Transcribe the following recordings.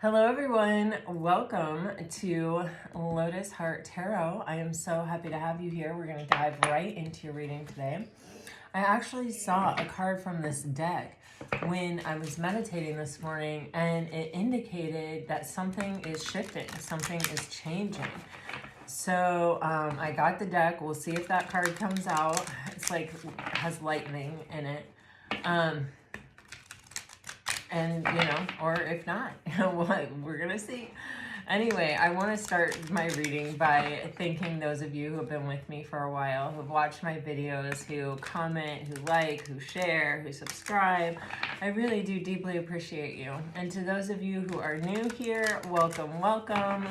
Hello everyone, welcome to Lotus Heart Tarot. I am so happy to have you here. We're going to dive right into your reading today. I actually saw a card from this deck when I was meditating this morning, and it indicated that something is shifting, something is changing. So I got the deck. We'll see if that card comes out. It's like has lightning in it. And, or if not, we're going to see. Anyway, I want to start my reading by thanking those of you who have been with me for a while, who've watched my videos, who comment, who like, who share, who subscribe. I really do deeply appreciate you. And to those of you who are new here, welcome, welcome.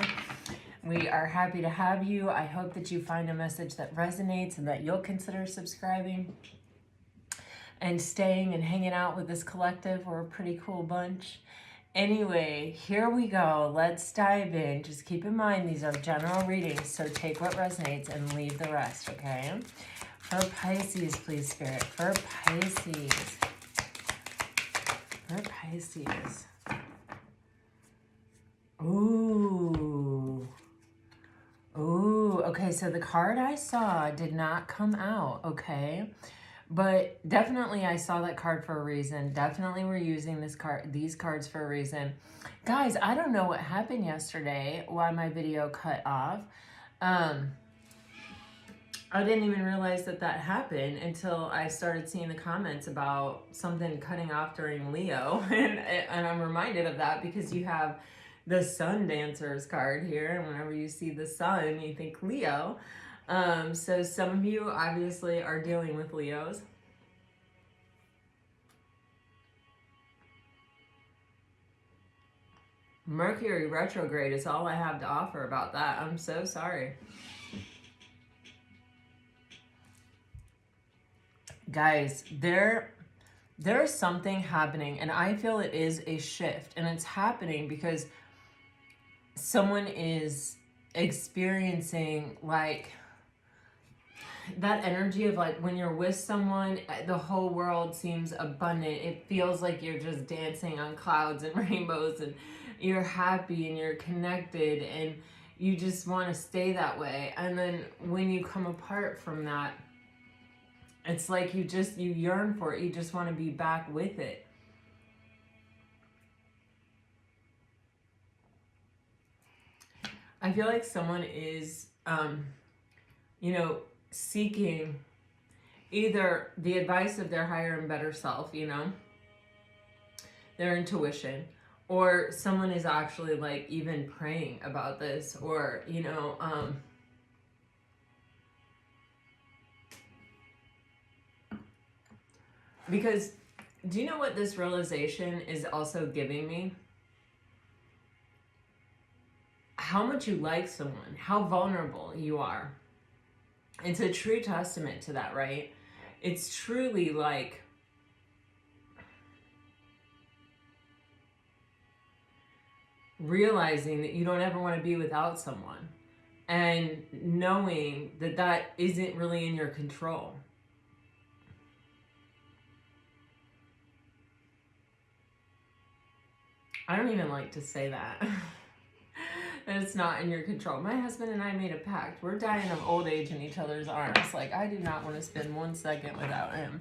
We are happy to have you. I hope that you find a message that resonates and that you'll consider subscribing and staying and hanging out with this collective. We're a pretty cool bunch. Anyway, here we go. Let's dive in. Just keep in mind, these are general readings, so take what resonates and leave the rest, okay? For Pisces, please, Spirit. For Pisces. For Pisces. Ooh. Ooh, okay, so the card I saw did not come out, okay? But definitely I saw that card for a reason. Definitely we're using these cards for a reason. Guys, I don't know what happened yesterday, why my video cut off. I didn't even realize that happened until I started seeing the comments about something cutting off during Leo. And I'm reminded of that because you have the Sun Dancers card here. And whenever you see the sun, you think Leo. So some of you obviously are dealing with Leos. Mercury retrograde is all I have to offer about that. I'm so sorry. Guys, there's something happening, and I feel it is a shift, and it's happening because someone is experiencing like that energy of like when you're with someone, the whole world seems abundant. It feels like you're just dancing on clouds and rainbows, and you're happy and you're connected and you just want to stay that way. And then when you come apart from that, it's like you yearn for it. You just want to be back with it. I feel like someone is, seeking either the advice of their higher and better self, their intuition, or someone is actually like even praying about this, or, because do you know what this realization is also giving me? How much you like someone, how vulnerable you are. It's a true testament to that, right? It's truly like realizing that you don't ever want to be without someone and knowing that isn't really in your control. I don't even like to say that. That it's not in your control. My husband and I made a pact. We're dying of old age in each other's arms. Like, I do not want to spend 1 second without him.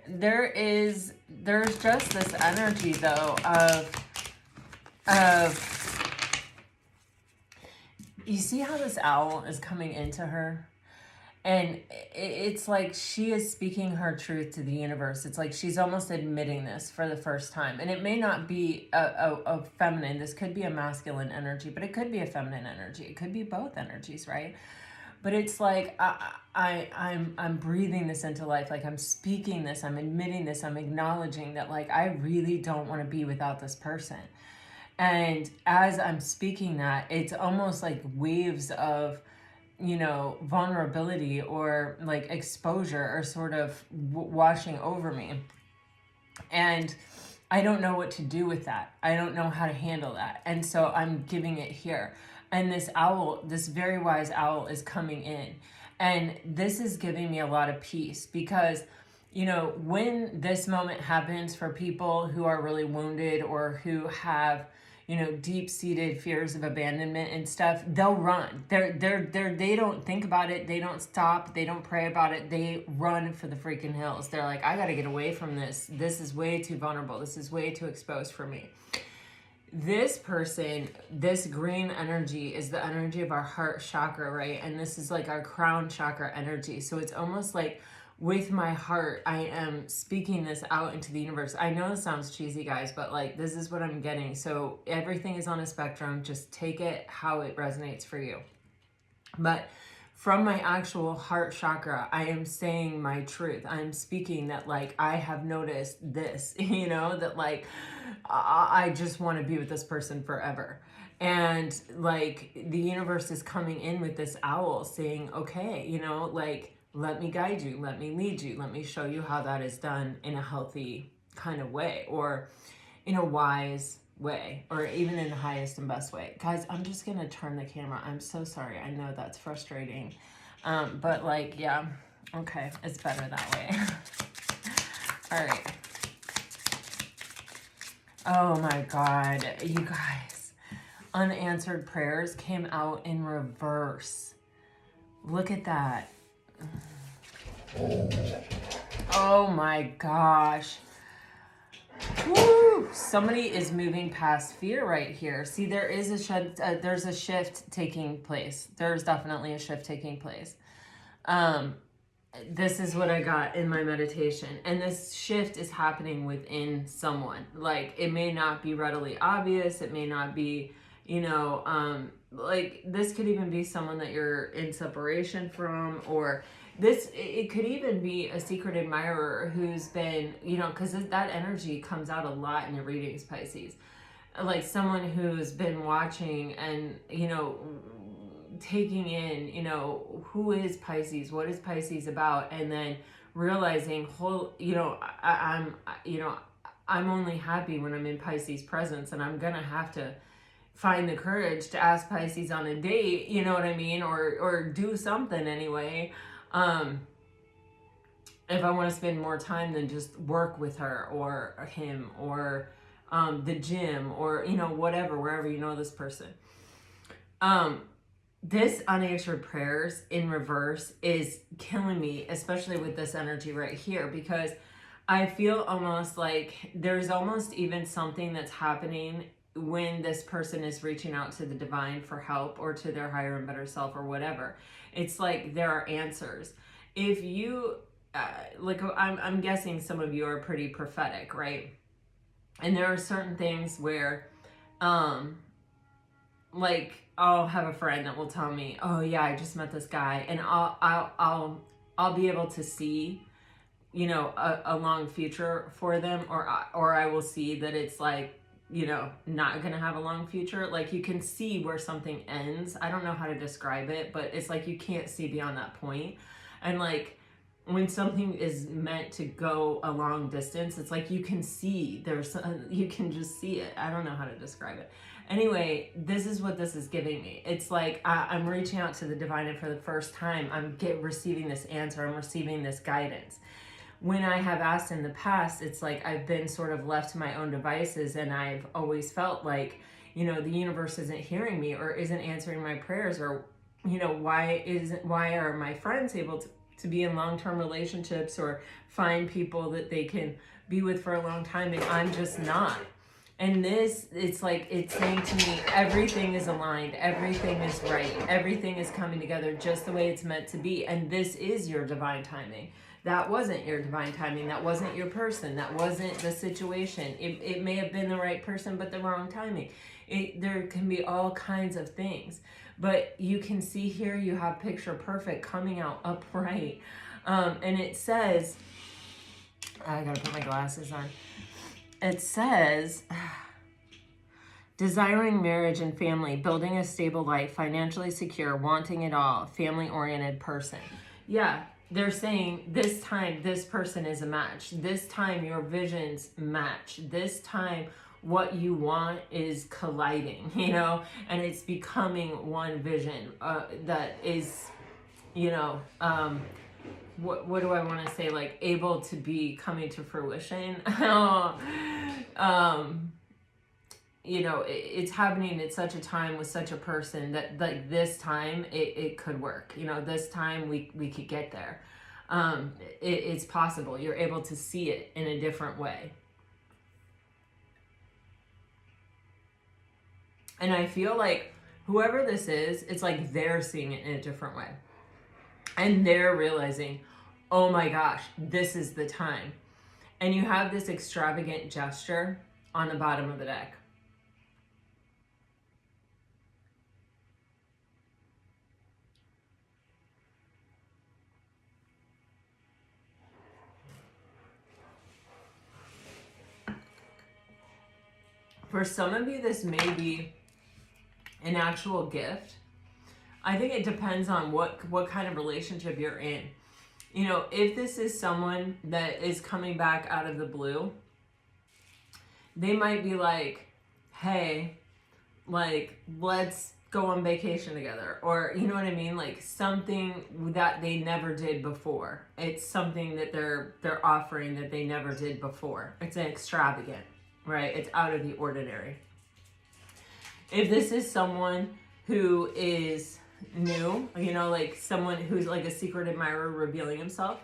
There's just this energy though of you see how this owl is coming into her? And it's like she is speaking her truth to the universe. It's like she's almost admitting this for the first time. And it may not be a feminine. This could be a masculine energy, but it could be a feminine energy. It could be both energies, right? But it's like I'm breathing this into life. Like I'm speaking this. I'm admitting this. I'm acknowledging that like I really don't want to be without this person. And as I'm speaking that, it's almost like waves of vulnerability or like exposure are sort of washing over me. And I don't know what to do with that. I don't know how to handle that. And so I'm giving it here. And this owl, this very wise owl is coming in. And this is giving me a lot of peace because, when this moment happens for people who are really wounded or who have, deep-seated fears of abandonment and stuff, they'll run. They don't think about it. They don't stop. They don't pray about it. They run for the freaking hills. They're like, I got to get away from this. This is way too vulnerable. This is way too exposed for me. This person, this green energy is the energy of our heart chakra, right? And this is like our crown chakra energy. So it's almost like with my heart, I am speaking this out into the universe. I know this sounds cheesy, guys, but like this is what I'm getting. So everything is on a spectrum. Just take it how it resonates for you. But from my actual heart chakra, I am saying my truth. I'm speaking that like I have noticed this, that like I just want to be with this person forever. And like the universe is coming in with this owl saying, okay, like let me guide you, let me lead you, let me show you how that is done in a healthy kind of way, or in a wise way, or even in the highest and best way. Guys, I'm just going to turn the camera. I'm so sorry. I know that's frustrating. But like, yeah, okay, it's better that way. All right. Oh my God, you guys, unanswered prayers came out in reverse. Look at that. Oh my gosh. Woo! Somebody is moving past fear right here. See, there is there's a shift taking place. There's definitely a shift taking place. This is what I got in my meditation. And this shift is happening within someone. Like, it may not be readily obvious. It may not be, like this could even be someone that you're in separation from, or it could even be a secret admirer who's been, because that energy comes out a lot in your readings, Pisces. Like someone who's been watching and, taking in, who is Pisces, what is Pisces about, and then realizing, I'm only happy when I'm in Pisces presence, and I'm gonna have to find the courage to ask Pisces on a date, you know what I mean, or do something anyway. If I want to spend more time than just work with her or him, or the gym, or whatever, wherever you know this person. This unanswered prayers in reverse is killing me, especially with this energy right here, because I feel almost like there's almost even something that's happening when this person is reaching out to the divine for help, or to their higher and better self, or whatever. It's like there are answers. If you, I'm guessing some of you are pretty prophetic, right? And there are certain things where, like, I'll have a friend that will tell me, oh yeah, I just met this guy, and I'll be able to see, a long future for them, or I will see that it's like, not gonna have a long future. Like, you can see where something ends. I don't know how to describe it, but it's like you can't see beyond that point. And like when something is meant to go a long distance, it's like you can see you can just see it. I don't know how to describe it. Anyway, this is what this is giving me. It's like I'm reaching out to the divine, and for the first time, I'm receiving this answer. I'm receiving this guidance. When I have asked in the past, it's like I've been sort of left to my own devices, and I've always felt like, the universe isn't hearing me, or isn't answering my prayers, or, why are my friends able to be in long-term relationships, or find people that they can be with for a long time, and I'm just not. And it's like, it's saying to me, everything is aligned, everything is right, everything is coming together just the way it's meant to be, and this is your divine timing. That wasn't your divine timing. That wasn't your person. That wasn't the situation. It may have been the right person, but the wrong timing. There can be all kinds of things. But you can see here, you have picture perfect coming out upright. And it says, I gotta put my glasses on. It says, desiring marriage and family, building a stable life, financially secure, wanting it all, family-oriented person. Yeah. They're saying this time, this person is a match. This time, your visions match. This time, what you want is colliding, and it's becoming one vision that is, what do I want to say? Like, able to be coming to fruition. you know, it's happening at such a time with such a person that like this time it could work. You know, this time we could get there. It's possible. You're able to see it in a different way. And I feel like whoever this is, it's like they're seeing it in a different way. And they're realizing, oh my gosh, this is the time. And you have this extravagant gesture on the bottom of the deck. For some of you, this may be an actual gift. I think it depends on what kind of relationship you're in. You know, if this is someone that is coming back out of the blue, they might be like, hey, like, let's go on vacation together. Or, you know what I mean? Like something that they never did before. It's something that they're offering that they never did before. It's an extravagant, right? It's out of the ordinary. If this is someone who is new, you know, like someone who's like a secret admirer revealing himself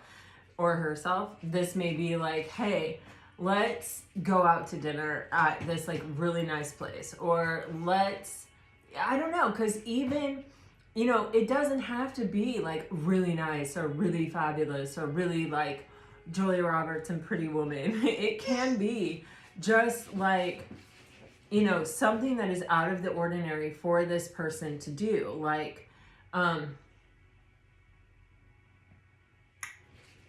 or herself, this may be like, hey, let's go out to dinner at this like really nice place, or let's, I don't know, because even, you know, it doesn't have to be like really nice or really fabulous or really like Julia Roberts and Pretty Woman. It can be just like, you know, something that is out of the ordinary for this person to do. Like,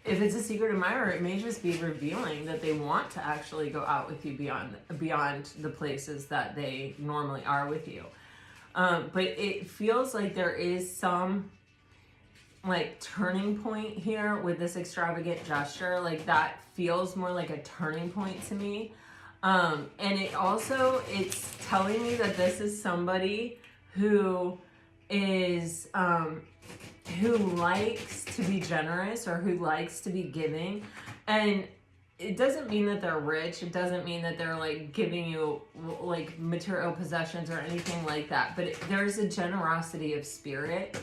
if it's a secret admirer, it may just be revealing that they want to actually go out with you beyond the places that they normally are with you. But it feels like there is some like turning point here with this extravagant gesture. Like that feels more like a turning point to me. And it also, it's telling me that this is somebody who is, who likes to be generous or who likes to be giving. And it doesn't mean that they're rich. It doesn't mean that they're like giving you like material possessions or anything like that. But there's a generosity of spirit,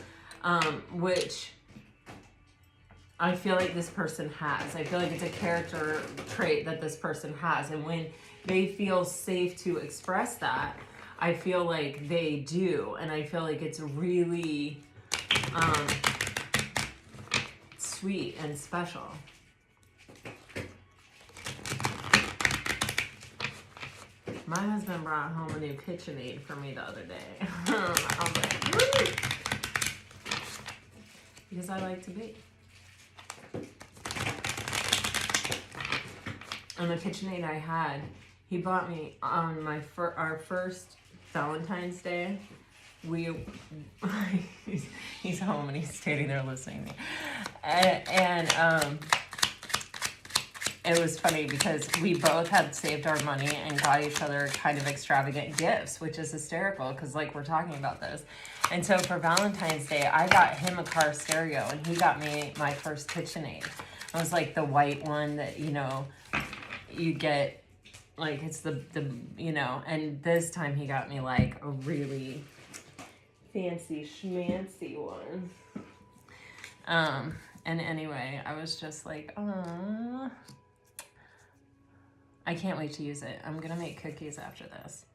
which I feel like this person has. I feel like it's a character trait that this person has. And when they feel safe to express that, I feel like they do. And I feel like it's really sweet and special. My husband brought home a new KitchenAid for me the other day. I was like, woo! Because I like to bake. And the KitchenAid I had, he bought me on our first Valentine's Day. He's home and he's standing there listening to me. And it was funny because we both had saved our money and got each other kind of extravagant gifts, which is hysterical because like we're talking about this. And so for Valentine's Day, I got him a car stereo and he got me my first KitchenAid. It was like the white one that, you know, you get, like it's the you know, and this time he got me like a really fancy schmancy one. And anyway, I was just like, oh, I can't wait to use it. I'm gonna make cookies after this.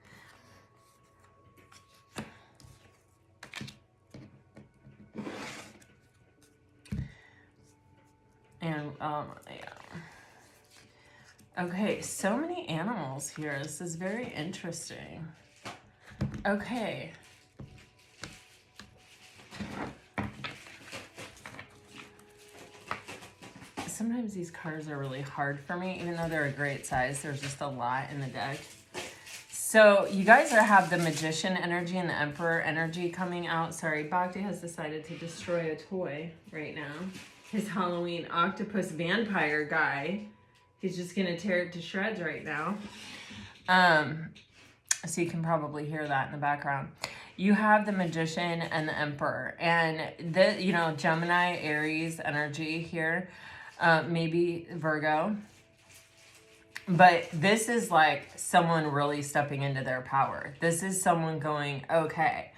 And yeah. Okay, so many animals here. This is very interesting. Okay. Sometimes these cards are really hard for me, even though they're a great size. There's just a lot in the deck. So you guys have the Magician energy and the Emperor energy coming out. Sorry, Bhakti has decided to destroy a toy right now. His Halloween octopus vampire guy. He's just going to tear it to shreds right now. So you can probably hear that in the background. You have the Magician and the Emperor. And, the, you know, Gemini, Aries energy here. Maybe Virgo. But this is like someone really stepping into their power. This is someone going, okay,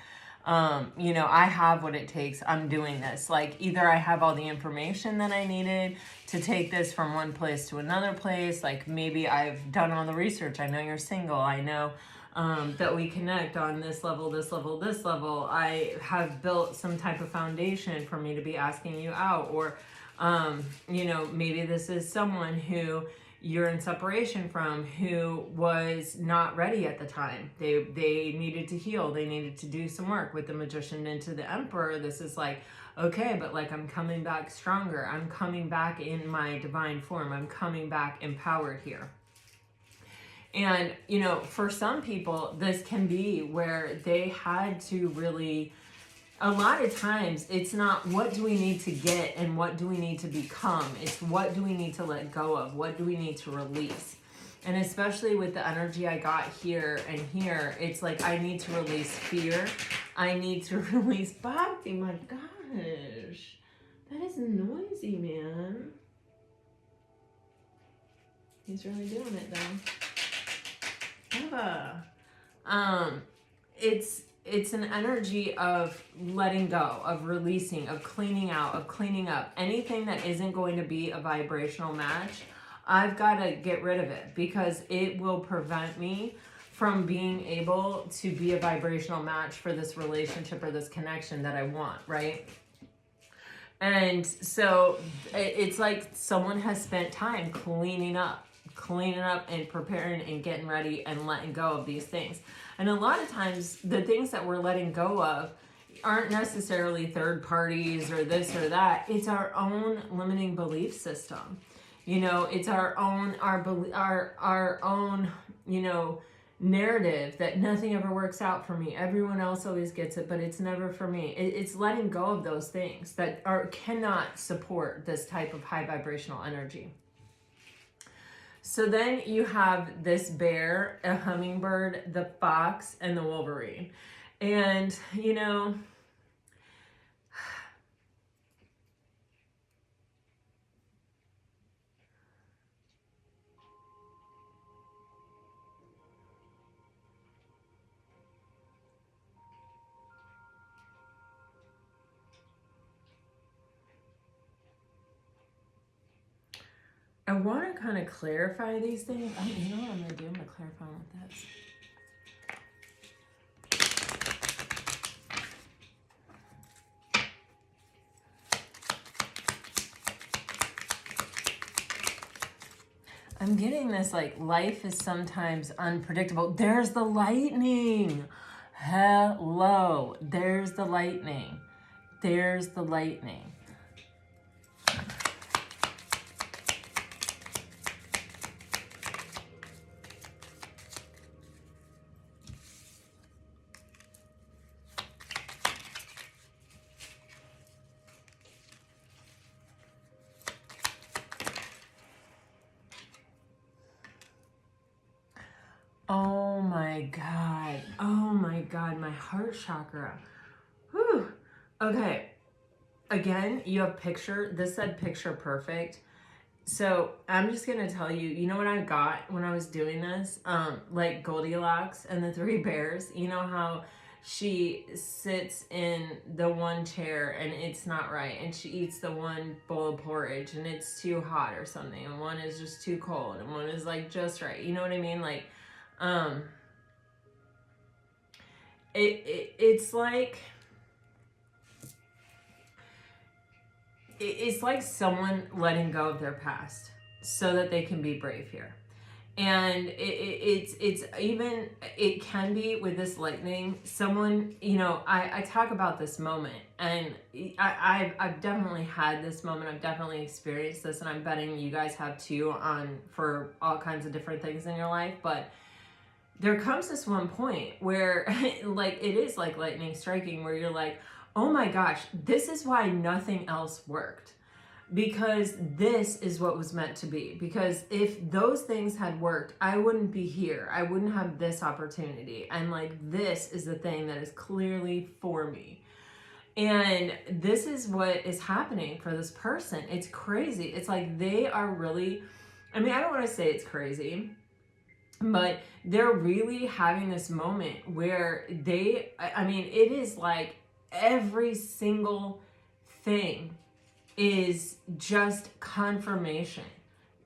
you know, I have what it takes. I'm doing this. Like, either I have all the information that I needed to take this from one place to another place. Like, maybe I've done all the research. I know you're single. I know that we connect on this level, this level, this level. I have built some type of foundation for me to be asking you out. Or, you know, maybe this is someone who you're in separation from, who was not ready at the time. They needed to heal. They needed to do some work. With the Magician into the Emperor, this is like, okay, but like, I'm coming back stronger. I'm coming back in my divine form. I'm coming back empowered here. And, you know, for some people, this can be where they had to really, a lot of times, it's not what do we need to get and what do we need to become. It's what do we need to let go of? What do we need to release? And especially with the energy I got here and here, it's like I need to release fear. I need to release Bhakti. My gosh, that is noisy, man. He's really doing it though. Eva. It's an energy of letting go, of releasing, of cleaning out, of cleaning up. Anything that isn't going to be a vibrational match, I've got to get rid of it, because it will prevent me from being able to be a vibrational match for this relationship or this connection that I want, right? And so it's like someone has spent time cleaning up and preparing and getting ready and letting go of these things. And a lot of times the things that we're letting go of aren't necessarily third parties or this or that. It's our own limiting belief system. You know, it's our own, you know, narrative that nothing ever works out for me. Everyone else always gets it, but it's never for me. It's letting go of those things that cannot support this type of high vibrational energy. So then you have this bear, a hummingbird, the fox, and the wolverine. And, you know, I want to kind of clarify these things. You know what I'm going to do? I'm going to clarify them with this. I'm getting this, like, life is sometimes unpredictable. There's the lightning. Hello. There's the lightning. There's the lightning. Oh my God. Oh my God. My heart chakra. Whew. Okay. Again, you have picture. This said picture perfect. So I'm just going to tell you, you know what I got when I was doing this? Like Goldilocks and the Three Bears. You know how she sits in the one chair and it's not right. And she eats the one bowl of porridge and it's too hot or something. And one is just too cold. And one is like just right. You know what I mean? Like, it's like, it's like someone letting go of their past so that they can be brave here. And it's even, it can be with this lightning, someone, you know, I talk about this moment, and I've definitely had this moment. I've definitely experienced this, and I'm betting you guys have too, for all kinds of different things in your life. But there comes this one point where like, it is like lightning striking, where you're like, oh my gosh, this is why nothing else worked. Because this is what was meant to be. Because if those things had worked, I wouldn't be here. I wouldn't have this opportunity. And like, this is the thing that is clearly for me. And this is what is happening for this person. It's crazy. It's like they are really I mean, I don't want to say it's crazy, but they're really having this moment where I mean, it is like every single thing is just confirmation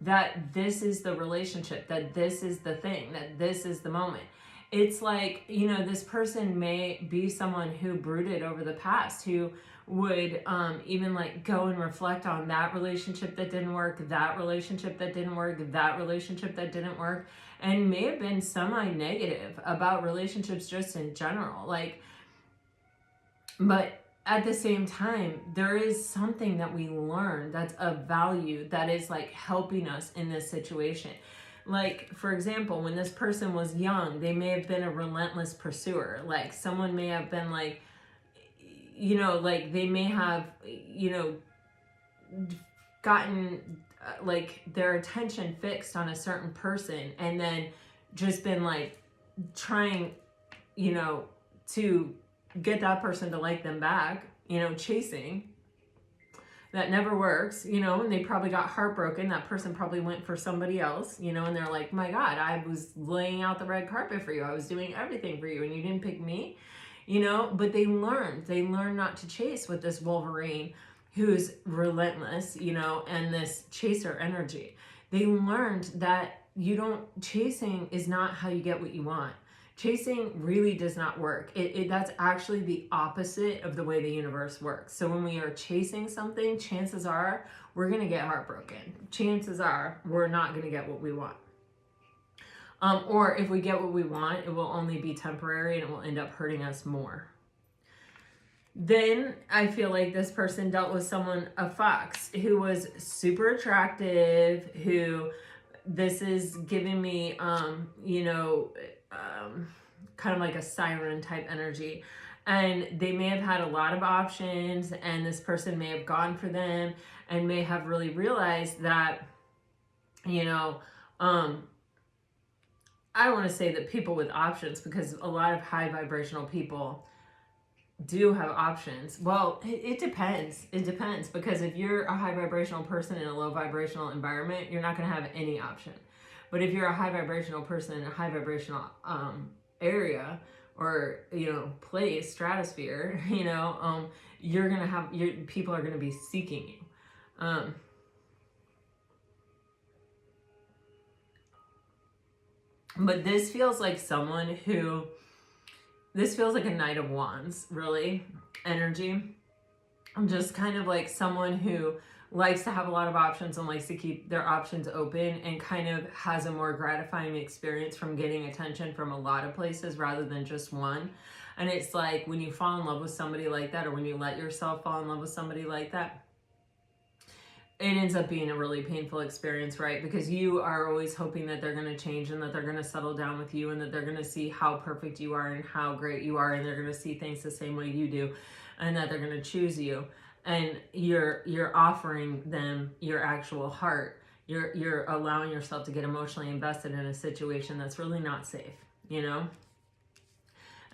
that this is the relationship, that this is the thing, that this is the moment. It's like, you know, this person may be someone who brooded over the past, who would even like go and reflect on that relationship that didn't work, that relationship that didn't work, that relationship that didn't work, and may have been semi-negative about relationships just in general. Like, but at the same time, there is something that we learn that's of value, that is like helping us in this situation. Like, for example, when this person was young, they may have been a relentless pursuer. Like, someone may have been like, you know, like they may have, you know, gotten like their attention fixed on a certain person, and then just been like trying, you know, to get that person to like them back, you know, chasing. That never works, you know, and they probably got heartbroken. That person probably went for somebody else, you know, and they're like, my God, I was laying out the red carpet for you. I was doing everything for you and you didn't pick me, you know. But they learned not to chase with this Wolverine who's relentless, you know, and this chaser energy. They learned that chasing is not how you get what you want. Chasing really does not work. That's actually the opposite of the way the universe works. So when we are chasing something, chances are we're going to get heartbroken. Chances are we're not going to get what we want. Or if we get what we want, it will only be temporary and it will end up hurting us more. Then I feel like this person dealt with someone, a fox, who was super attractive, who this is giving me, you know, kind of like a siren type energy. And they may have had a lot of options, and this person may have gone for them and may have really realized that, you know, I want to say that people with options, because a lot of high vibrational people do have options. Well, it depends. It depends, because if you're a high vibrational person in a low vibrational environment, you're not going to have any option. But if you're a high vibrational person in a high vibrational area, or, you know, place, stratosphere, you know, you're going to have, people are going to be seeking you. But this feels like someone who, this feels like a Knight of Wands, really, energy. I'm just kind of like someone who likes to have a lot of options and likes to keep their options open, and kind of has a more gratifying experience from getting attention from a lot of places rather than just one. And it's like when you fall in love with somebody like that, or when you let yourself fall in love with somebody like that, it ends up being a really painful experience, right? Because you are always hoping that they're going to change and that they're going to settle down with you, and that they're going to see how perfect you are and how great you are, and they're going to see things the same way you do, and that they're going to choose you. And you're offering them your actual heart. You're allowing yourself to get emotionally invested in a situation that's really not safe, you know?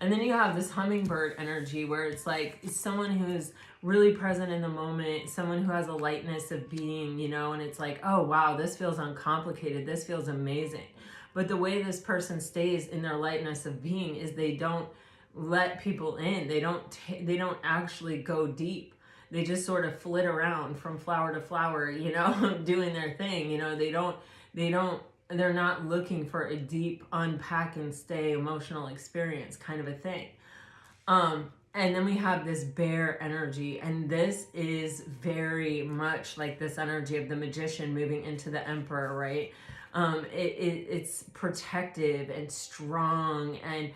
And then you have this hummingbird energy, where it's like someone who's really present in the moment, someone who has a lightness of being, you know, and it's like, oh wow, this feels uncomplicated, this feels amazing. But the way this person stays in their lightness of being is they don't let people in. They don't actually go deep. They just sort of flit around from flower to flower, you know, doing their thing. You know, they're not looking for a deep unpack and stay emotional experience kind of a thing. And then we have this bear energy, and this is very much like this energy of the magician moving into the emperor, right? It's protective and strong, and,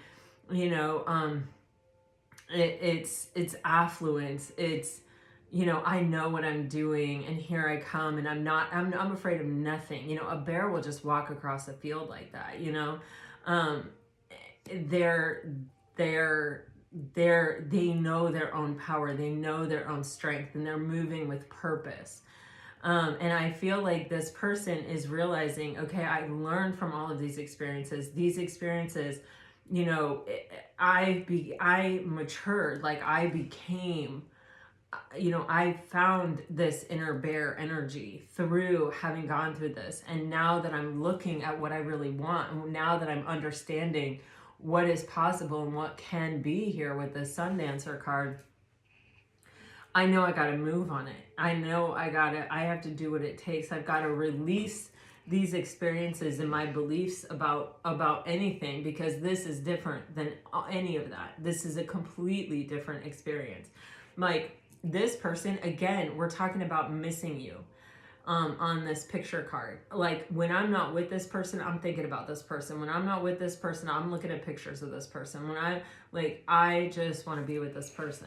you know, it's affluence. It's, you know, I know what I'm doing, and here I come, and I'm afraid of nothing. You know, a bear will just walk across a field like that, you know. They know their own power, they know their own strength, and they're moving with purpose. And I feel like this person is realizing, okay, I learned from all of these experiences. These experiences, you know, I matured, like I became you know, I found this inner bear energy through having gone through this. And now that I'm looking at what I really want, now that I'm understanding what is possible and what can be here with the Sun Dancer card, I know I got to move on it. I know I have to do what it takes. I've got to release these experiences and my beliefs about anything, because this is different than any of that. This is a completely different experience. Like this person, again, we're talking about missing you on this picture card. Like when I'm not with this person, I'm thinking about this person. When I'm not with this person, I'm looking at pictures of this person. When I just want to be with this person.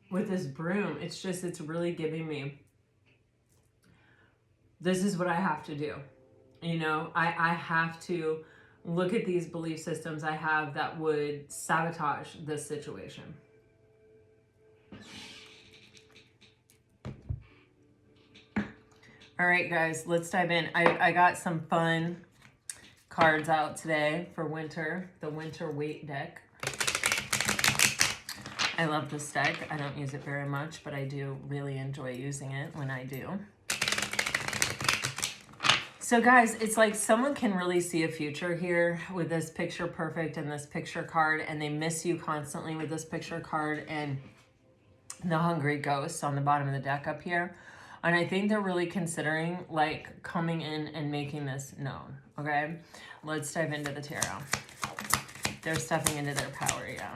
With this broom, it's really giving me, this is what I have to do. You know, I have to look at these belief systems I have that would sabotage this situation. All right, guys, let's dive in. I got some fun cards out today for winter, the winter weight deck. I love this deck. I don't use it very much, but I do really enjoy using it when I do. So guys, it's like someone can really see a future here with this picture perfect and this picture card, and they miss you constantly with this picture card and the hungry ghosts on the bottom of the deck up here. And I think they're really considering like coming in and making this known, okay? Let's dive into the tarot. They're stepping into their power, yeah.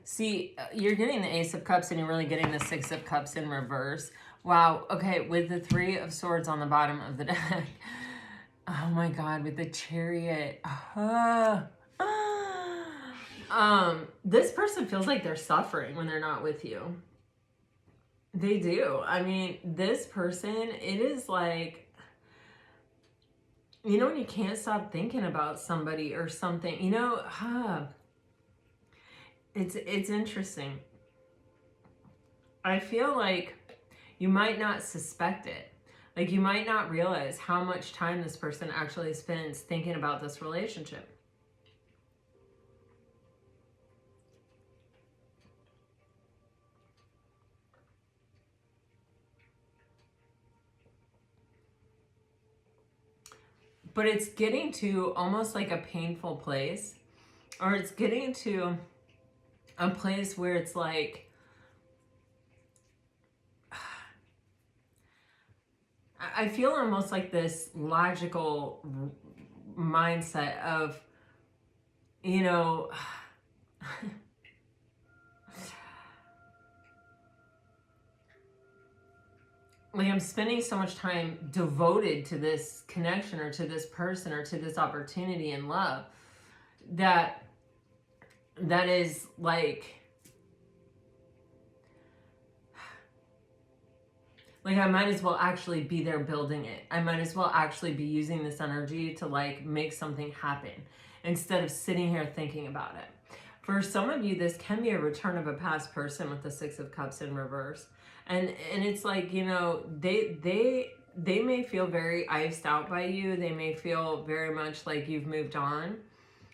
See, you're getting the Ace of Cups and you're really getting the Six of Cups in reverse. Wow, okay, with the Three of Swords on the bottom of the deck. Oh my God, with the Chariot. This person feels like they're suffering when they're not with you. They do. I mean, this person, it is like, you know, when you can't stop thinking about somebody or something, you know, it's interesting. I feel like you might not suspect it. Like you might not realize how much time this person actually spends thinking about this relationship. But it's getting to almost like a painful place, or it's getting to a place where it's like, I feel almost like this logical mindset of, you know, like I'm spending so much time devoted to this connection or to this person or to this opportunity in love that is like I might as well actually be there building it. I might as well actually be using this energy to like make something happen instead of sitting here thinking about it. For some of you, this can be a return of a past person with the Six of Cups in reverse. And it's like, you know, they may feel very iced out by you. They may feel very much like you've moved on.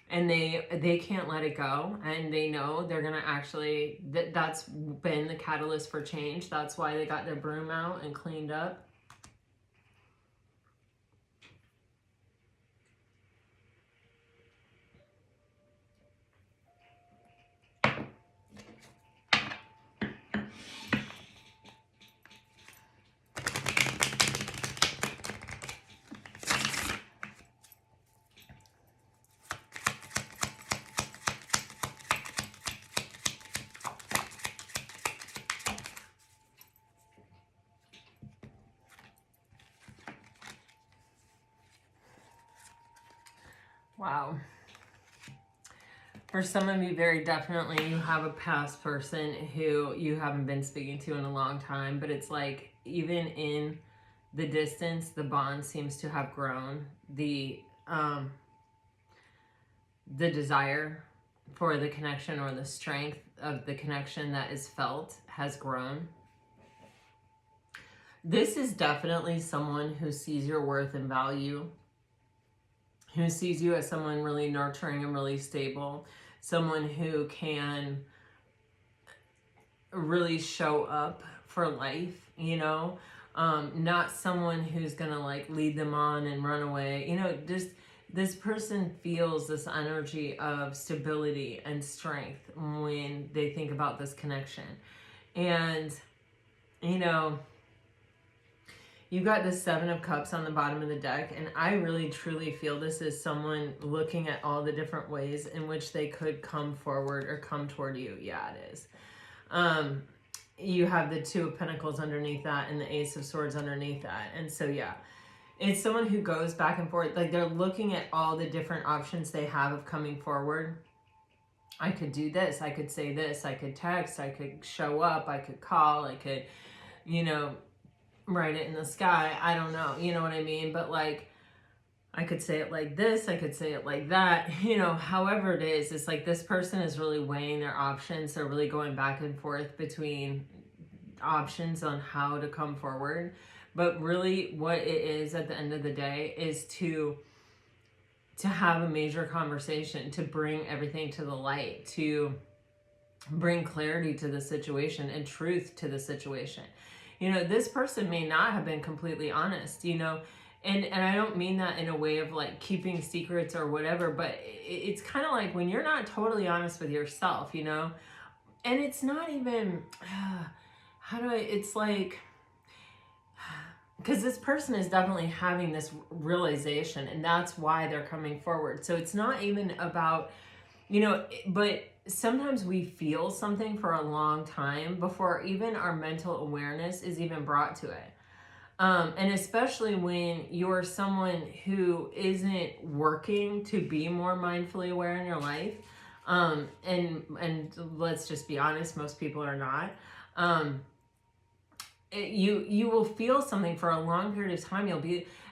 And they can't let it go, and they know they're gonna actually, that's been the catalyst for change. That's why they got their broom out and cleaned up. Wow. For some of you, very definitely, you have a past person who you haven't been speaking to in a long time, but it's like, even in the distance, the bond seems to have grown. The desire for the connection, or the strength of the connection that is felt has grown. This is definitely someone who sees your worth and value, who sees you as someone really nurturing and really stable, someone who can really show up for life, you know, not someone who's gonna like lead them on and run away. You know, just this person feels this energy of stability and strength when they think about this connection. And, you know, you've got the Seven of Cups on the bottom of the deck, and I really truly feel this is someone looking at all the different ways in which they could come forward or come toward you. Yeah, it is. You have the Two of Pentacles underneath that and the Ace of Swords underneath that. And so, yeah, it's someone who goes back and forth. Like, they're looking at all the different options they have of coming forward. I could do this. I could say this. I could text. I could show up. I could call. I could, you know, write it in the sky. I don't know. You know what I mean? But like, I could say it like this. I could say it like that. You know, however it is, it's like this person is really weighing their options. They're really going back and forth between options on how to come forward. But really what it is at the end of the day is to have a major conversation, to bring everything to the light, to bring clarity to the situation and truth to the situation. You know, this person may not have been completely honest, you know, and I don't mean that in a way of like keeping secrets or whatever, but it's kind of like when you're not totally honest with yourself, you know, and it's not even, it's like, because this person is definitely having this realization, and that's why they're coming forward. So it's not even about, you know, but sometimes we feel something for a long time before even our mental awareness is even brought to it. And especially when you're someone who isn't working to be more mindfully aware in your life. And let's just be honest, most people are not. You will feel something for a long period of time.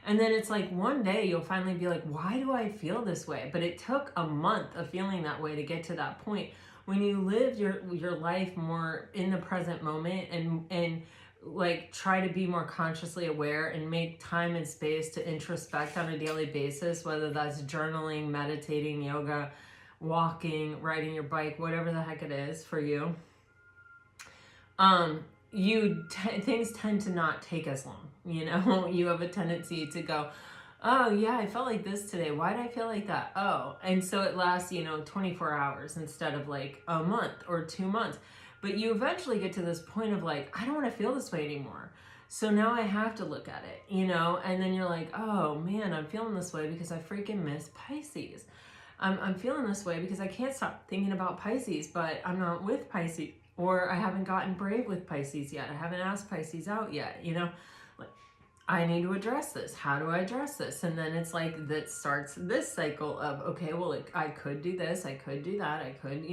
And then it's like one day you'll finally be like, why do I feel this way? But it took a month of feeling that way to get to that point. When you live your life more in the present moment and like try to be more consciously aware and make time and space to introspect on a daily basis, whether that's journaling, meditating, yoga, walking, riding your bike, whatever the heck it is for you. Things tend to not take as long, you know. You have a tendency to go, oh yeah, I felt like this today. Why did I feel like that? Oh, and so it lasts, 24 hours instead of like a month or 2 months. But you eventually get to this point of like, I don't want to feel this way anymore. So now I have to look at it, and then you're like, oh man, I'm feeling this way because I freaking miss Pisces. I'm feeling this way because I can't stop thinking about Pisces, but I'm not with Pisces. Or I haven't gotten brave with Pisces yet. I haven't asked Pisces out yet, Like, I need to address this. How do I address this? And then it's like that starts this cycle of, okay, well, I could do this. I could do that. I could,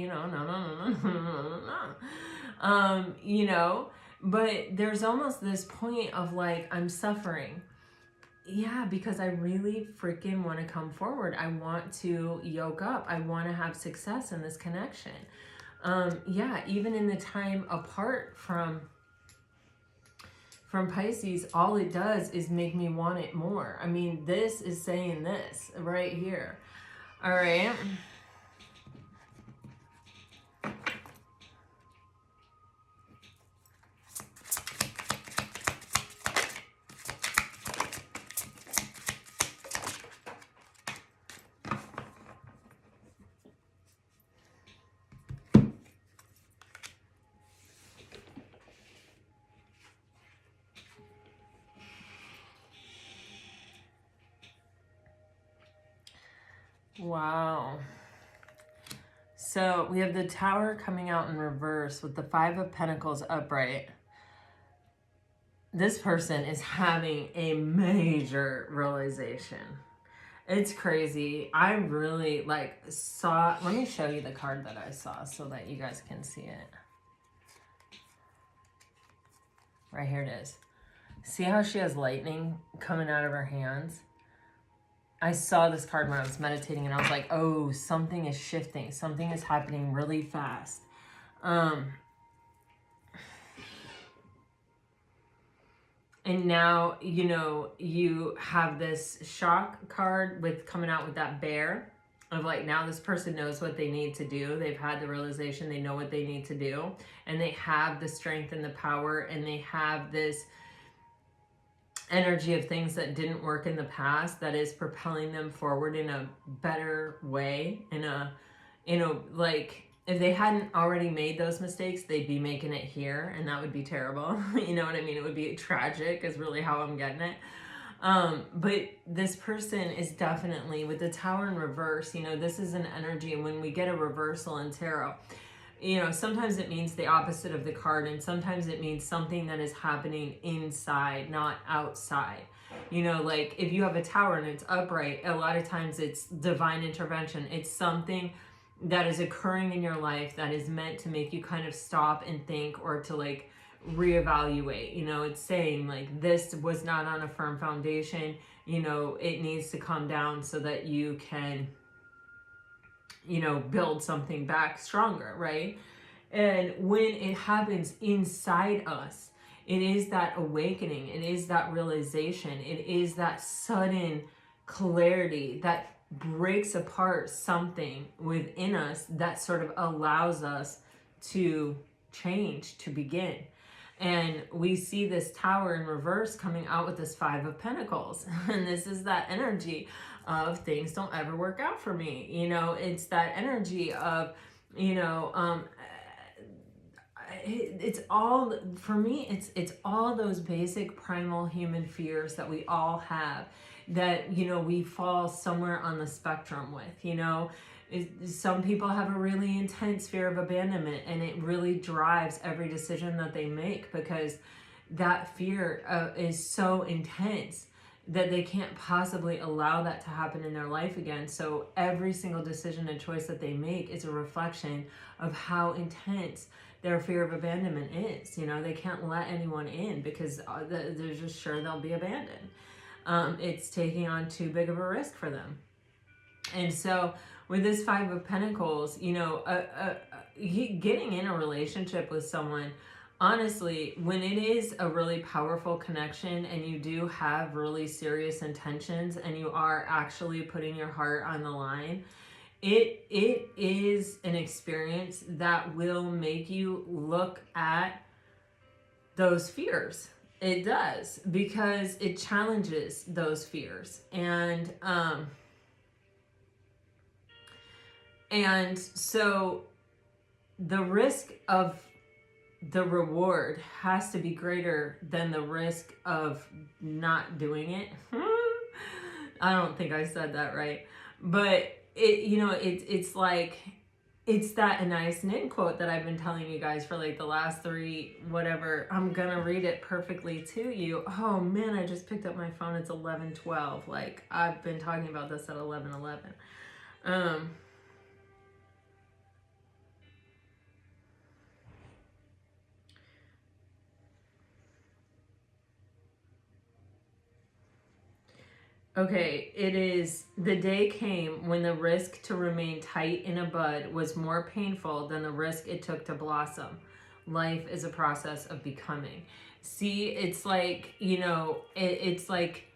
no. But there's almost this point of like, I'm suffering. Yeah, because I really freaking want to come forward. I want to yoke up. I want to have success in this connection. Even in the time apart from Pisces, all it does is make me want it more. I mean, this is saying this right here. All right. Wow. So we have the Tower coming out in reverse with the Five of Pentacles upright. This person is having a major realization. It's crazy. I really saw, let me show you the card that I saw so that you guys can see it. Right here it is. See how she has lightning coming out of her hands? I saw this card when I was meditating, and I was like, oh, something is shifting. Something is happening really fast. And now, you know, you have this shock card with coming out with that bear of like, now this person knows what they need to do. They've had the realization, they know what they need to do, and they have the strength and the power, and they have this energy of things that didn't work in the past that is propelling them forward in a better way, in a like, if they hadn't already made those mistakes, they'd be making it here, and that would be terrible. You know what I mean? It would be tragic, is really how I'm getting it. But this person is definitely, with the Tower in reverse, you know, this is an energy, and when we get a reversal in tarot, you know, sometimes it means the opposite of the card, and sometimes it means something that is happening inside, not outside. You know, like if you have a tower and it's upright, a lot of times it's divine intervention. It's something that is occurring in your life that is meant to make you kind of stop and think, or to like reevaluate. You know, it's saying like, this was not on a firm foundation. You know, it needs to come down so that you can, you know, build something back stronger, right? And when it happens inside us, it is that awakening, it is that realization, it is that sudden clarity that breaks apart something within us that sort of allows us to change, to begin. And we see this Tower in reverse coming out with this Five of Pentacles. And this is that energy of things don't ever work out for me. You know, it's that energy of, you know, it's all, for me, it's all those basic primal human fears that we all have, that, you know, we fall somewhere on the spectrum with. You know, some people have a really intense fear of abandonment, and it really drives every decision that they make, because that fear is so intense that they can't possibly allow that to happen in their life again. So every single decision and choice that they make is a reflection of how intense their fear of abandonment is. You know, they can't let anyone in because they're just sure they'll be abandoned. It's taking on too big of a risk for them. And so with this Five of Pentacles, you know, getting in a relationship with someone, honestly, when it is a really powerful connection and you do have really serious intentions and you are actually putting your heart on the line, it is an experience that will make you look at those fears. It does, because it challenges those fears. And so the risk of the reward has to be greater than the risk of not doing it. I don't think I said that right. But it, you know, it's like, it's that Anais Nin quote that I've been telling you guys for like the last 3, whatever. I'm gonna read it perfectly to you. Oh man, I just picked up my phone. It's 11:12. Like, I've been talking about this at 11:11. Okay, it is, the day came when the risk to remain tight in a bud was more painful than the risk it took to blossom. Life is a process of becoming. See, it's like, you know, it's like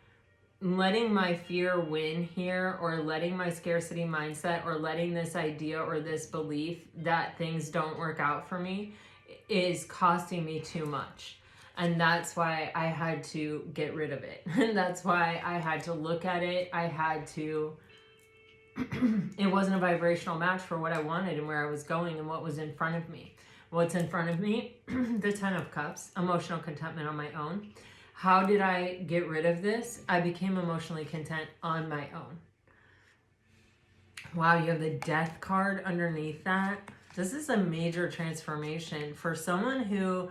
letting my fear win here, or letting my scarcity mindset, or letting this idea or this belief that things don't work out for me is costing me too much. And that's why I had to get rid of it. And that's why I had to look at it. I had to, it wasn't a vibrational match for what I wanted and where I was going and what was in front of me. What's in front of me? The 10 of Cups, emotional contentment on my own. How did I get rid of this? I became emotionally content on my own. Wow, you have the Death card underneath that. This is a major transformation for someone who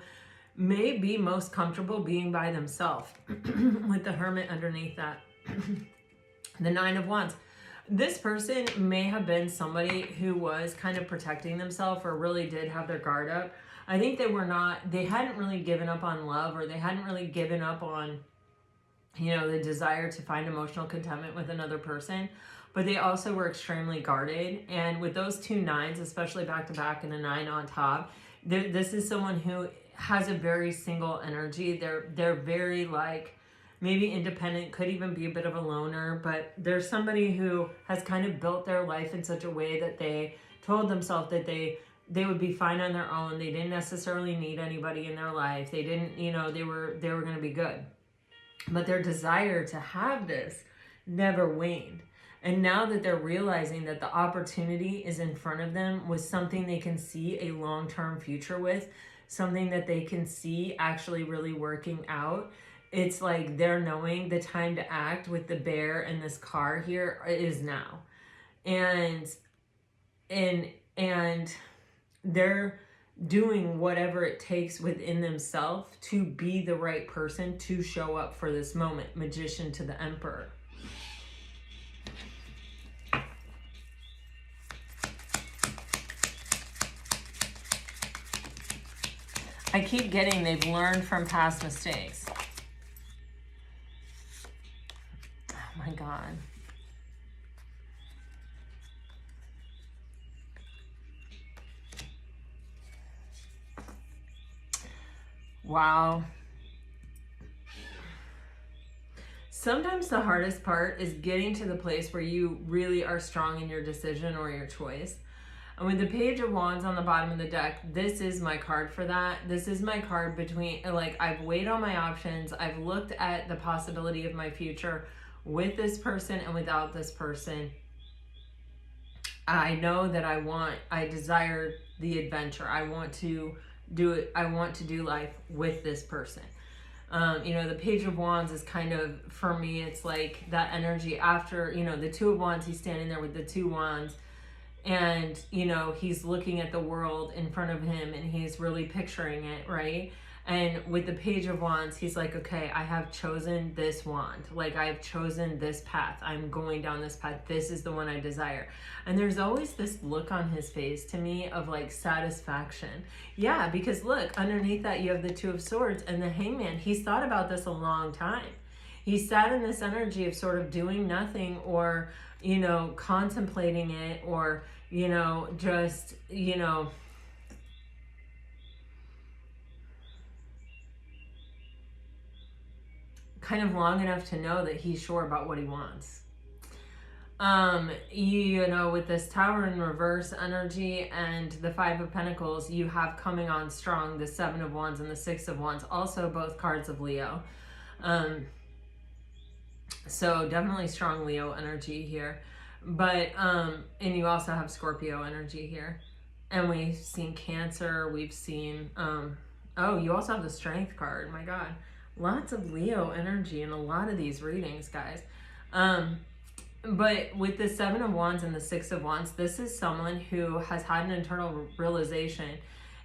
may be most comfortable being by themselves, with the Hermit underneath that. The 9 of Wands. This person may have been somebody who was kind of protecting themselves, or really did have their guard up. I think they hadn't really given up on love, or they hadn't really given up on you know, the desire to find emotional contentment with another person, but they also were extremely guarded. And with those two nines, especially back to back and a 9 on top, this is someone who has a very single energy. They're very like maybe independent, could even be a bit of a loner, but there's somebody who has kind of built their life in such a way that they told themselves that they would be fine on their own. They didn't necessarily need anybody in their life. They didn't, you know, they were going to be good. But their desire to have this never waned. And now that they're realizing that the opportunity is in front of them with something they can see a long-term future with, something that they can see actually really working out, it's like they're knowing the time to act with the bear and this car here is now. And they're doing whatever it takes within themselves to be the right person to show up for this moment. Magician to the Emperor. I keep getting they've learned from past mistakes. Oh my God. Wow. Sometimes the hardest part is getting to the place where you really are strong in your decision or your choice. And with the Page of Wands on the bottom of the deck, this is my card for that. This is my card between, like, I've weighed all my options. I've looked at the possibility of my future with this person and without this person. I know that I desire the adventure. I want to do it. I want to do life with this person. You know, the Page of Wands is kind of, for me, it's like that energy after, you know, the Two of Wands, he's standing there with the two wands and, you know, he's looking at the world in front of him and he's really picturing it, right? And with the Page of Wands, he's like, okay, I have chosen this wand. Like, I've chosen this path. I'm going down this path. This is the one I desire. And there's always this look on his face to me of like satisfaction. Yeah, because look, underneath that you have the Two of Swords and the Hangman. He's thought about this a long time. He sat in this energy of sort of doing nothing or, you know, contemplating it or, you know, just, you know, kind of long enough to know that he's sure about what he wants. You know, with this Tower in reverse energy and the Five of Pentacles, you have coming on strong the Seven of Wands and the Six of Wands, also both cards of Leo. So definitely strong Leo energy here. But, and you also have Scorpio energy here. And we've seen Cancer, we've seen, oh, you also have the Strength card, my God. Lots of Leo energy in a lot of these readings, guys. But with the Seven of Wands and the Six of Wands, this is someone who has had an internal realization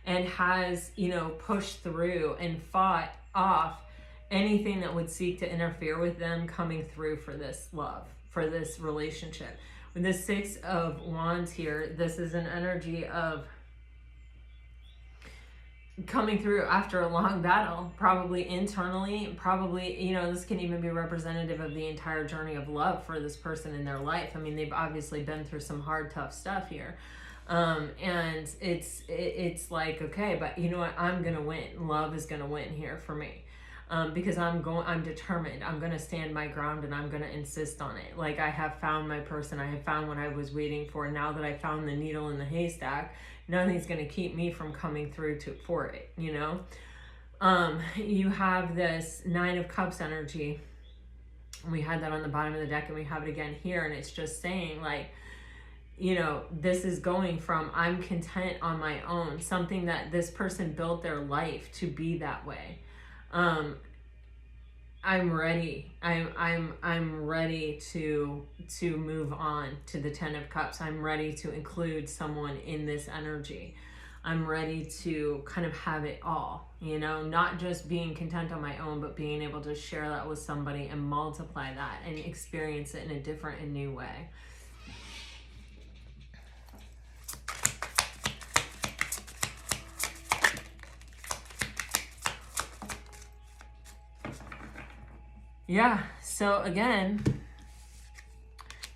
and has, you know, pushed through and fought off anything that would seek to interfere with them coming through for this love, for this relationship. With the Six of Wands here, this is an energy of coming through after a long battle, probably internally, probably, you know, this can even be representative of the entire journey of love for this person in their life. I mean, they've obviously been through some hard, tough stuff here. And it's like, okay, but you know what? I'm going to win. Love is going to win here for me. Because I'm determined. I'm going to stand my ground and I'm going to insist on it. Like, I have found my person. I have found what I was waiting for. Now that I found the needle in the haystack, nothing's going to keep me from coming through for it, you know? You have this Nine of Cups energy. We had that on the bottom of the deck and we have it again here. And it's just saying, like, you know, this is going from I'm content on my own, something that this person built their life to be that way. I'm ready. I'm ready to move on to the Ten of Cups. I'm ready to include someone in this energy. I'm ready to kind of have it all, you know, not just being content on my own, but being able to share that with somebody and multiply that and experience it in a different and new way. Yeah, so again,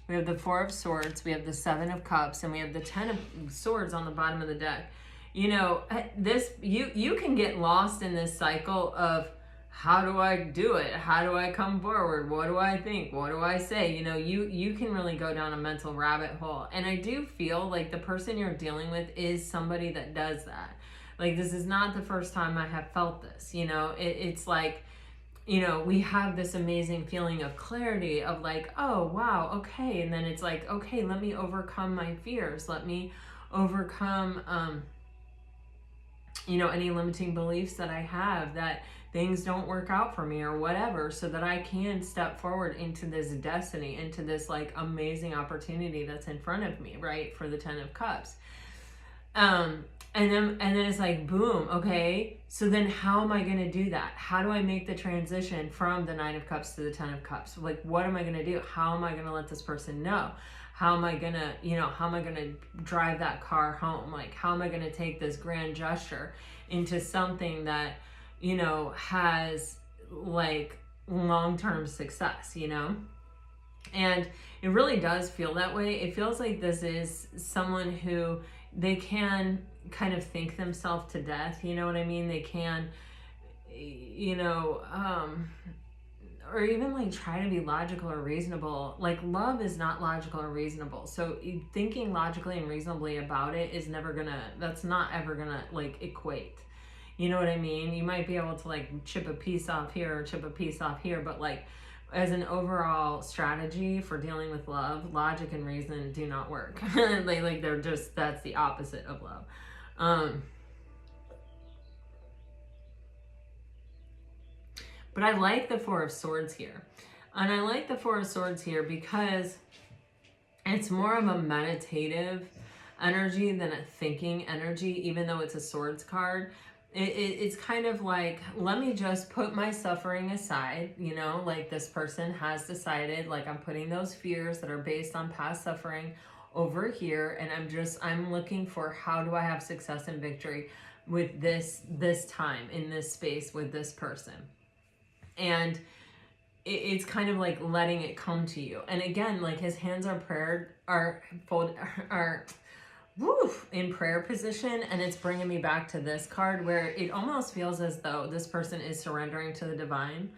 we have the Four of Swords, we have the Seven of Cups, and we have the Ten of Swords on the bottom of the deck. You know, this, you can get lost in this cycle of, how do I do it? How do I come forward? What do I think? What do I say? You know, you can really go down a mental rabbit hole. And I do feel like the person you're dealing with is somebody that does that. Like, this is not the first time I have felt this. You know, it's like, you know, we have this amazing feeling of clarity of like, oh, wow, okay. And then it's like, okay, let me overcome my fears. Let me overcome, you know, any limiting beliefs that I have, that things don't work out for me or whatever, so that I can step forward into this destiny, into this like amazing opportunity that's in front of me, right? For the Ten of Cups. And then it's like, boom, okay, so then how am I going to do that? How do I make the transition from the Nine of Cups to the Ten of Cups? Like, what am I going to do? How am I going to let this person know? How am I going to, you know, how am I going to drive that car home? Like, how am I going to take this grand gesture into something that, you know, has like long-term success, you know? And it really does feel that way. It feels like this is someone who, they can kind of think themselves to death, you know what I mean? They can, you know, or even like try to be logical or reasonable. Like, love is not logical or reasonable. So thinking logically and reasonably about it is never gonna, that's not ever gonna like equate. You know what I mean? You might be able to like chip a piece off here or chip a piece off here, but like, as an overall strategy for dealing with love, logic and reason do not work. like they're just, that's the opposite of love. But I like the Four of Swords here. And I like the Four of Swords here because it's more of a meditative energy than a thinking energy, even though it's a swords card. It's kind of like, let me just put my suffering aside, you know, like this person has decided, like, I'm putting those fears that are based on past suffering over here, and I'm looking for, how do I have success and victory with this time in this space with this person. And it's kind of like letting it come to you. And again, like, his hands are in prayer position, and it's bringing me back to this card where it almost feels as though this person is surrendering to the divine,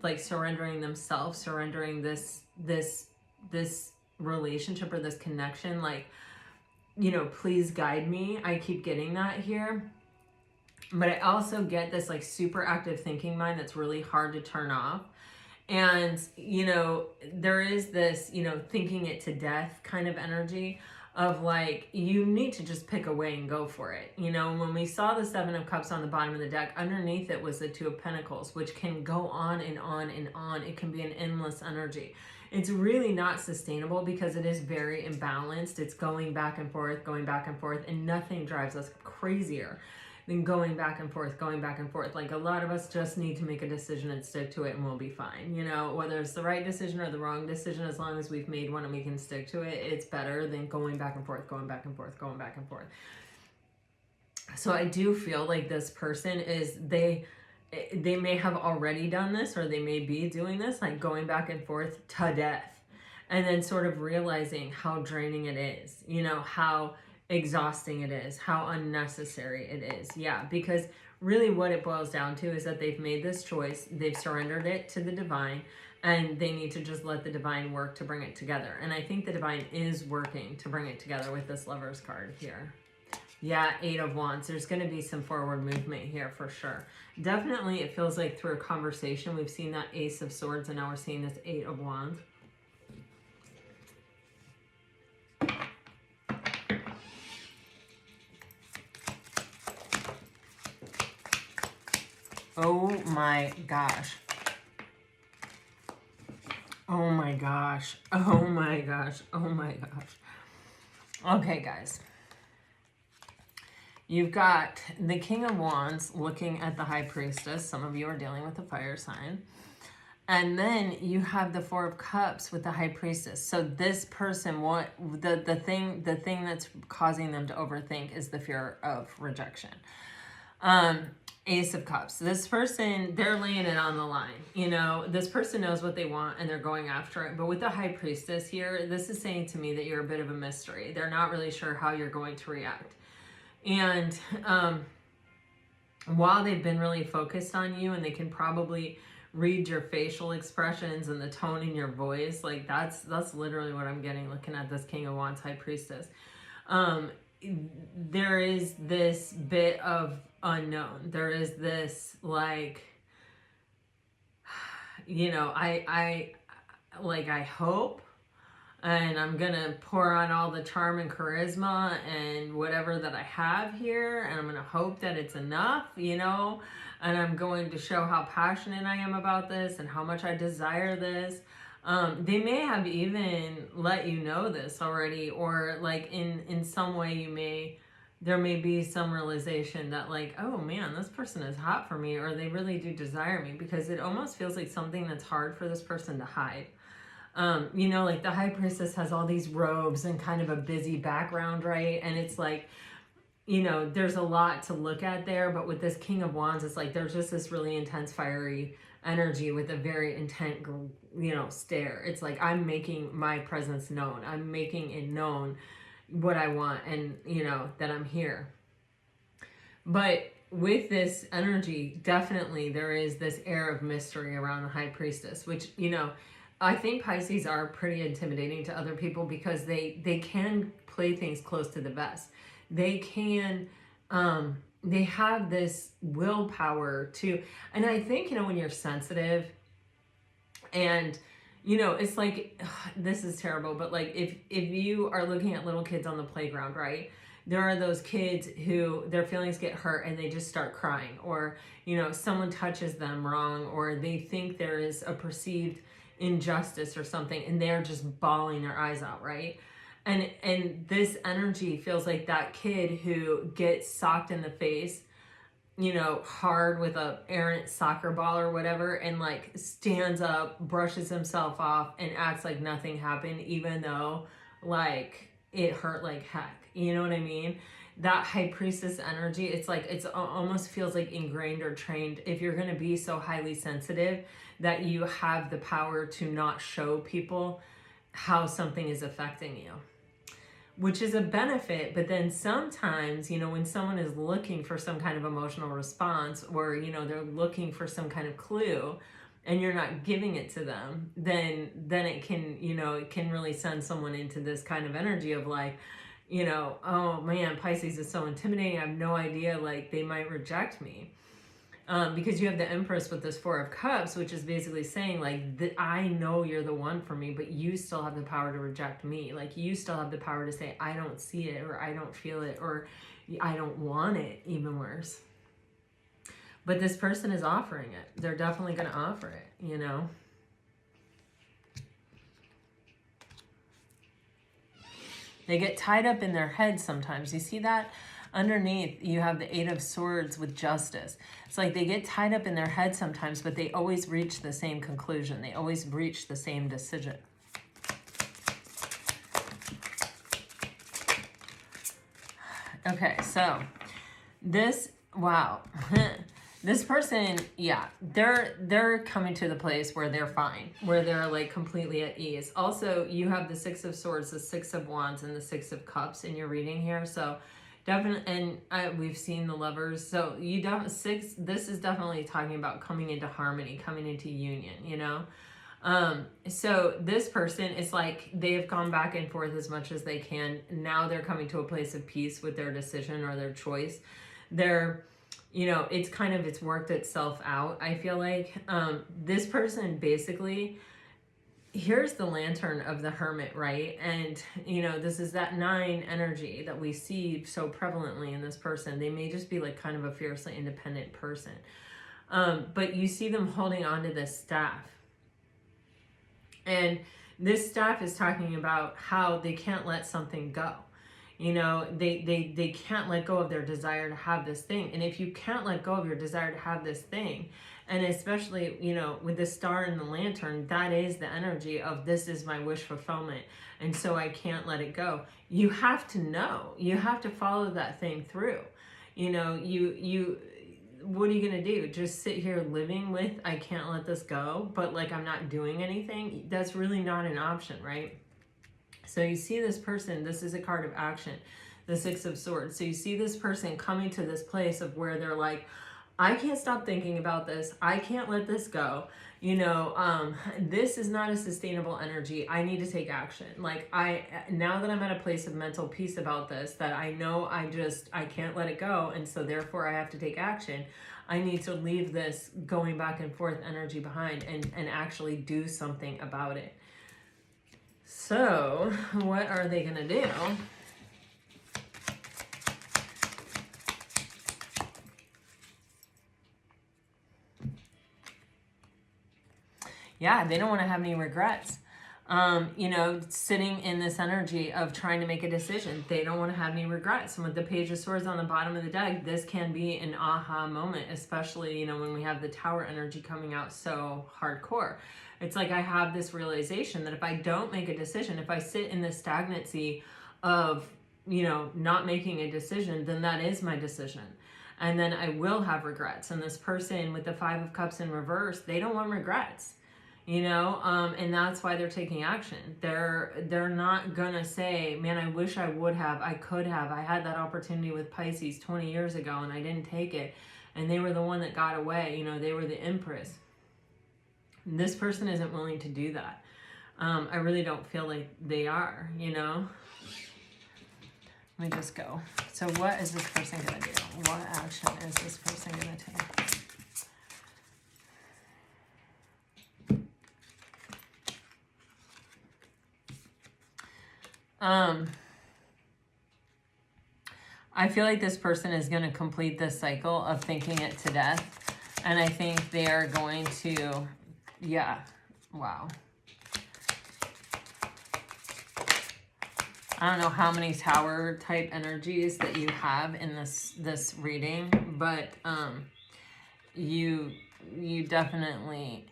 like surrendering themselves, surrendering this relationship or this connection, like, you know, please guide me. I keep getting that here. But I also get this like super active thinking mind that's really hard to turn off. And, you know, there is this, you know, thinking it to death kind of energy of like, you need to just pick a way and go for it. You know, when we saw the Seven of Cups on the bottom of the deck, underneath it was the Two of Pentacles, which can go on and on and on. It can be an endless energy. It's really not sustainable because it is very imbalanced. It's going back and forth, and nothing drives us crazier than going back and forth, Like, a lot of us just need to make a decision and stick to it, and we'll be fine. You know, whether it's the right decision or the wrong decision, as long as we've made one and we can stick to it, it's better than going back and forth. So I do feel like this person is, they may have already done this, or they may be doing this, like going back and forth to death, and then sort of realizing how draining it is, you know, how exhausting it is, how unnecessary it is. Yeah, because really what it boils down to is that they've made this choice, they've surrendered it to the divine, and they need to just let the divine work to bring it together. And I think the divine is working to bring it together with this Lovers card here. Yeah, Eight of Wands. There's going to be some forward movement here for sure. Definitely, it feels like through a conversation, we've seen that Ace of Swords, and now we're seeing this Eight of Wands. Oh my gosh. Oh my gosh. Oh my gosh. Oh my gosh. Okay, guys. You've got the King of Wands looking at the High Priestess. Some of you are dealing with a fire sign. And then you have the Four of Cups with the High Priestess. So this person, what the thing that's causing them to overthink is the fear of rejection. Ace of Cups. This person, they're laying it on the line. You know, this person knows what they want and they're going after it. But with the High Priestess here, this is saying to me that you're a bit of a mystery. They're not really sure how you're going to react. And while they've been really focused on you and they can probably read your facial expressions and the tone in your voice, like that's literally what I'm getting looking at this King of Wands, High Priestess. There is this bit of unknown. There is this, like, you know, I hope, and I'm gonna pour on all the charm and charisma and whatever that I have here, and I'm gonna hope that it's enough, you know, and I'm going to show how passionate I am about this and how much I desire this. They may have even let you know this already, or like in some way there may be some realization that, like, oh man, this person is hot for me, or they really do desire me, because it almost feels like something that's hard for this person to hide. You know, like the High Priestess has all these robes and kind of a busy background, right? And it's like, you know, there's a lot to look at there, but with this King of Wands, it's like there's just this really intense, fiery energy with a very intent, you know, stare. It's like, I'm making my presence known. I'm making it known what I want, and, you know, that I'm here. But with this energy, definitely there is this air of mystery around the High Priestess, which, you know, I think Pisces are pretty intimidating to other people because they can play things close to the vest. They can, they have this willpower to, and I think, you know, when you're sensitive and, you know, it's like, ugh, this is terrible, but like if you are looking at little kids on the playground, right? There are those kids who their feelings get hurt and they just start crying, or, you know, someone touches them wrong, or they think there is a perceived injustice or something and they're just bawling their eyes out, right? And this energy feels like that kid who gets socked in the face, you know, hard with a errant soccer ball or whatever, and like stands up, brushes himself off, and acts like nothing happened, even though like it hurt like heck. You know what I mean? That High Priestess energy, it's like, it's almost feels like ingrained or trained. If you're going to be so highly sensitive that you have the power to not show people how something is affecting you, which is a benefit. But then sometimes, you know, when someone is looking for some kind of emotional response, or, you know, they're looking for some kind of clue and you're not giving it to them, then it can, you know, it can really send someone into this kind of energy of like, you know, oh man, Pisces is so intimidating. I have no idea, like they might reject me. Because you have the Empress with this Four of Cups, which is basically saying like, I know you're the one for me, but you still have the power to reject me. Like you still have the power to say, I don't see it, or I don't feel it, or I don't want it, even worse. But this person is offering it. They're definitely going to offer it, you know. They get tied up in their head sometimes. You see that? Underneath, you have the Eight of Swords with Justice. It's like they get tied up in their head sometimes, but they always reach the same conclusion. They always reach the same decision. Okay, so this, wow. This person, yeah, they're coming to the place where they're fine, where they're like completely at ease. Also, you have the Six of Swords, the Six of Wands, and the Six of Cups in your reading here. So definitely, and we've seen the Lovers. So you this is definitely talking about coming into harmony, coming into union, you know? So this person is like, they've gone back and forth as much as they can. Now they're coming to a place of peace with their decision or their choice. They're, you know, it's worked itself out. I feel like, this person basically, here's the Lantern of the Hermit, right? And, you know, this is that 9 energy that we see so prevalently in this person. They may just be like kind of a fiercely independent person. But you see them holding on to this staff. And this staff is talking about how they can't let something go. You know, they can't let go of their desire to have this thing. And if you can't let go of your desire to have this thing, and especially, you know, with the star and the lantern, that is the energy of this is my wish fulfillment. And so I can't let it go. You have to know, you have to follow that thing through. You know, what are you going to do? Just sit here living with, I can't let this go, but like I'm not doing anything? That's really not an option, right? So you see this person, this is a card of action, the Six of Swords. So you see this person coming to this place of where they're like, I can't stop thinking about this. I can't let this go. You know, this is not a sustainable energy. I need to take action. Like now that I'm at a place of mental peace about this, that I know I can't let it go. And so therefore I have to take action. I need to leave this going back and forth energy behind and actually do something about it. So what are they going to do? Yeah, they don't want to have any regrets. You know, sitting in this energy of trying to make a decision. They don't want to have any regrets. And with the Page of Swords on the bottom of the deck, this can be an aha moment, especially, you know, when we have the Tower energy coming out so hardcore. It's like I have this realization that if I don't make a decision, if I sit in this stagnancy of, you know, not making a decision, then that is my decision. And then I will have regrets. And this person with the Five of Cups in reverse, they don't want regrets. You know, and that's why they're taking action. They're not gonna say, man, I wish I would have, I could have, I had that opportunity with Pisces 20 years ago and I didn't take it. And they were the one that got away, you know, they were the Empress. This person isn't willing to do that. I really don't feel like they are, you know. Let me just go. So what is this person gonna do? What action is this person gonna take? I feel like this person is going to complete this cycle of thinking it to death. And I think they are going to, yeah, wow. I don't know how many Tower type energies that you have in this reading, but you definitely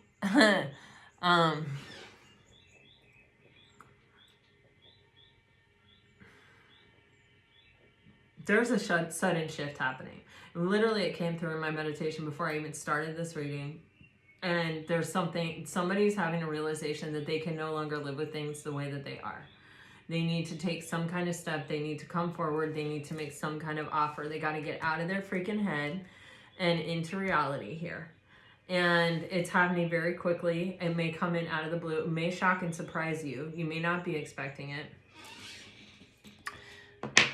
there's a sudden shift happening. Literally, it came through in my meditation before I even started this reading. And there's somebody's having a realization that they can no longer live with things the way that they are. They need to take some kind of step. They need to come forward. They need to make some kind of offer. They got to get out of their freaking head and into reality here. And it's happening very quickly. It may come in out of the blue. It may shock and surprise you. You may not be expecting it.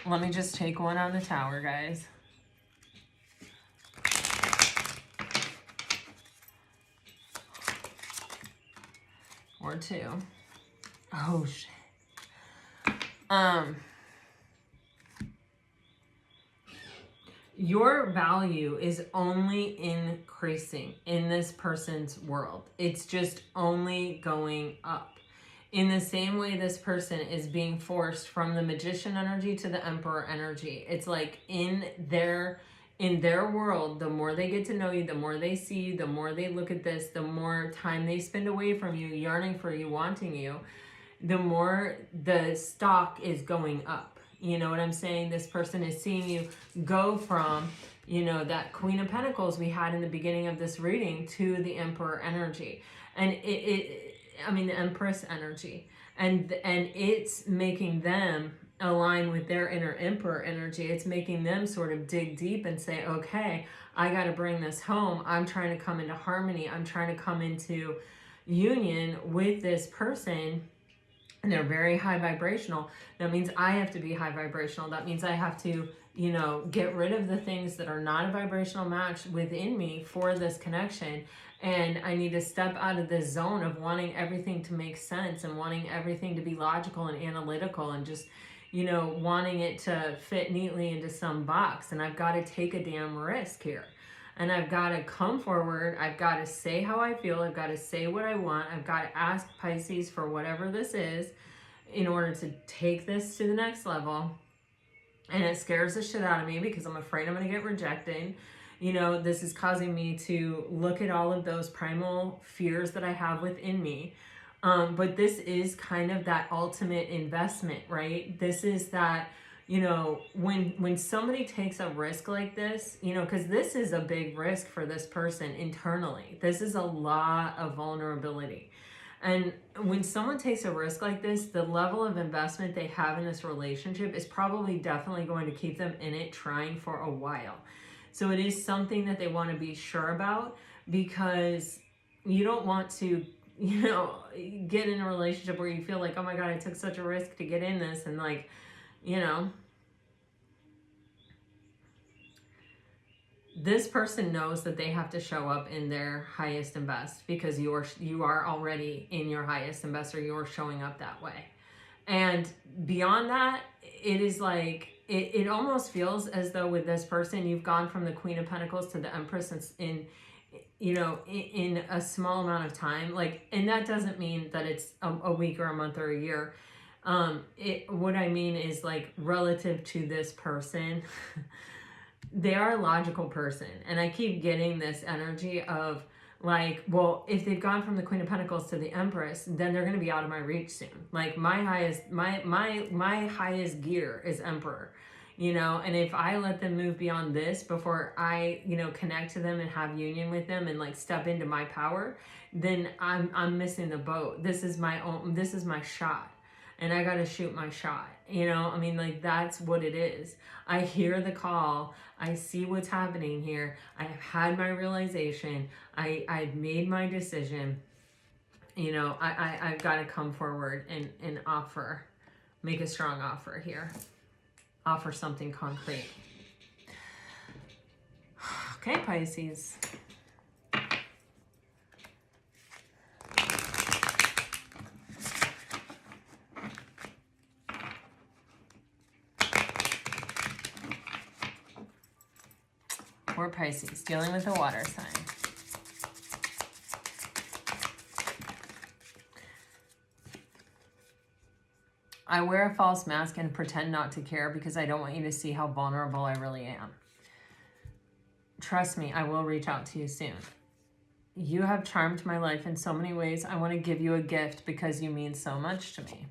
Let me just take one on the Tower, guys. Or two. Oh, shit. Your value is only increasing in this person's world. It's just only going up. In the same way this person is being forced from the Magician energy to the Emperor energy. It's like in their world, the more they get to know you, the more they see you, the more they look at this, the more time they spend away from you, yearning for you, wanting you, the more the stock is going up. You know what I'm saying? This person is seeing you go from, you know, that Queen of Pentacles we had in the beginning of this reading to the Emperor energy. And the Empress energy. And it's making them align with their inner Emperor energy. It's making them sort of dig deep and say, okay, I got to bring this home. I'm trying to come into harmony. I'm trying to come into union with this person. And they're very high vibrational. That means I have to be high vibrational. That means I have to, you know, get rid of the things that are not a vibrational match within me for this connection. And I need to step out of this zone of wanting everything to make sense and wanting everything to be logical and analytical and just, you know, wanting it to fit neatly into some box. And I've got to take a damn risk here. And I've got to come forward. I've got to say how I feel. I've got to say what I want. I've got to ask Pisces for whatever this is in order to take this to the next level. And it scares the shit out of me because I'm afraid I'm going to get rejected. You know, this is causing me to look at all of those primal fears that I have within me. But this is kind of that ultimate investment, right? This is that, you know, when somebody takes a risk like this, you know, because this is a big risk for this person internally. This is a lot of vulnerability. And when someone takes a risk like this, the level of investment they have in this relationship is probably definitely going to keep them in it trying for a while. So it is something that they want to be sure about, because you don't want to, you know, get in a relationship where you feel like, oh my God, I took such a risk to get in this. And like, you know, this person knows that they have to show up in their highest and best, because you are already in your highest and best, or you're showing up that way. And beyond that, it is like, it almost feels as though with this person, you've gone from the Queen of Pentacles to the Empress in a small amount of time. Like, and that doesn't mean that it's a week or a month or a year. What I mean is, like, relative to this person, they are a logical person. And I keep getting this energy of like, well, if they've gone from the Queen of Pentacles to the Empress, then they're going to be out of my reach soon. Like, my highest gear is Emperor, you know, and if I let them move beyond this before I, you know, connect to them and have union with them and like step into my power, then I'm missing the boat. This is my shot. And I got to shoot my shot. You know, I mean, like, that's what it is. I hear the call. I see what's happening here. I have had my realization. I've made my decision. You know, I've got to come forward and offer, make a strong offer here. Offer something concrete. Okay, Pisces. Or Pisces, dealing with a water sign. I wear a false mask and pretend not to care because I don't want you to see how vulnerable I really am. Trust me, I will reach out to you soon. You have charmed my life in so many ways. I want to give you a gift because you mean so much to me.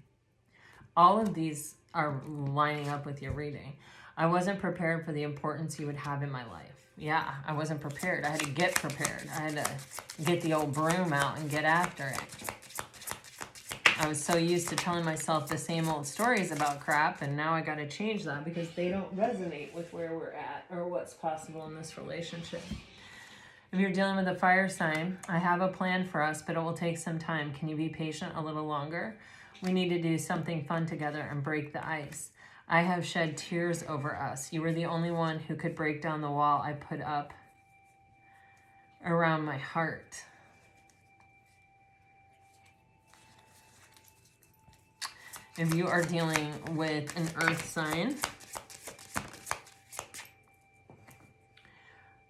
All of these are lining up with your reading. I wasn't prepared for the importance you would have in my life. Yeah, I wasn't prepared. I had to get prepared. I had to get the old broom out and get after it. I was so used to telling myself the same old stories about crap, and now I got to change that because they don't resonate with where we're at or what's possible in this relationship. If you're dealing with a fire sign, I have a plan for us, but it will take some time. Can you be patient a little longer? We need to do something fun together and break the ice. I have shed tears over us. You were the only one who could break down the wall I put up around my heart. If you are dealing with an earth sign,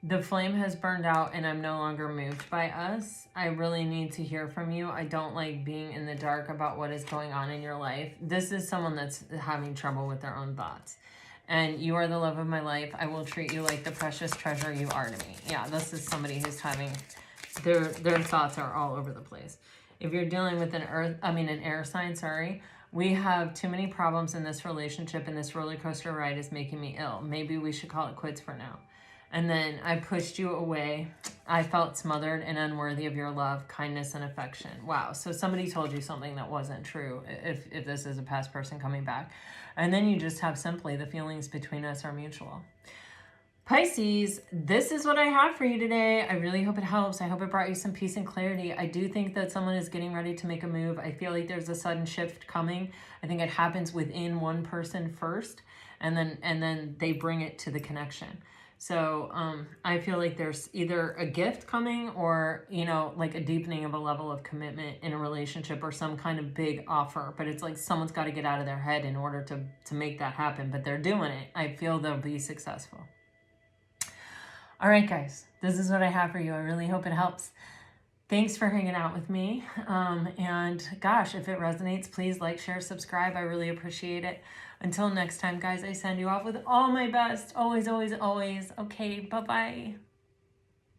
the flame has burned out and I'm no longer moved by us. I really need to hear from you. I don't like being in the dark about what is going on in your life. This is someone that's having trouble with their own thoughts. And you are the love of my life. I will treat you like the precious treasure you are to me. Yeah, this is somebody who's having, their thoughts are all over the place. If you're dealing with an air sign, sorry. We have too many problems in this relationship, and this roller coaster ride is making me ill. Maybe we should call it quits for now. And then I pushed you away. I felt smothered and unworthy of your love, kindness, and affection. Wow. So somebody told you something that wasn't true, if this is a past person coming back. And then you just have simply the feelings between us are mutual. Pisces, this is what I have for you today. I really hope it helps. I hope it brought you some peace and clarity. I do think that someone is getting ready to make a move. I feel like there's a sudden shift coming. I think it happens within one person first, and then they bring it to the connection. So I feel like there's either a gift coming or, you know, like a deepening of a level of commitment in a relationship or some kind of big offer. But it's like someone's got to get out of their head in order to make that happen. But they're doing it. I feel they'll be successful. All right, guys, this is what I have for you. I really hope it helps. Thanks for hanging out with me. And gosh, if it resonates, please like, share, subscribe. I really appreciate it. Until next time, guys, I send you off with all my best. Always, always, always. Okay, bye-bye.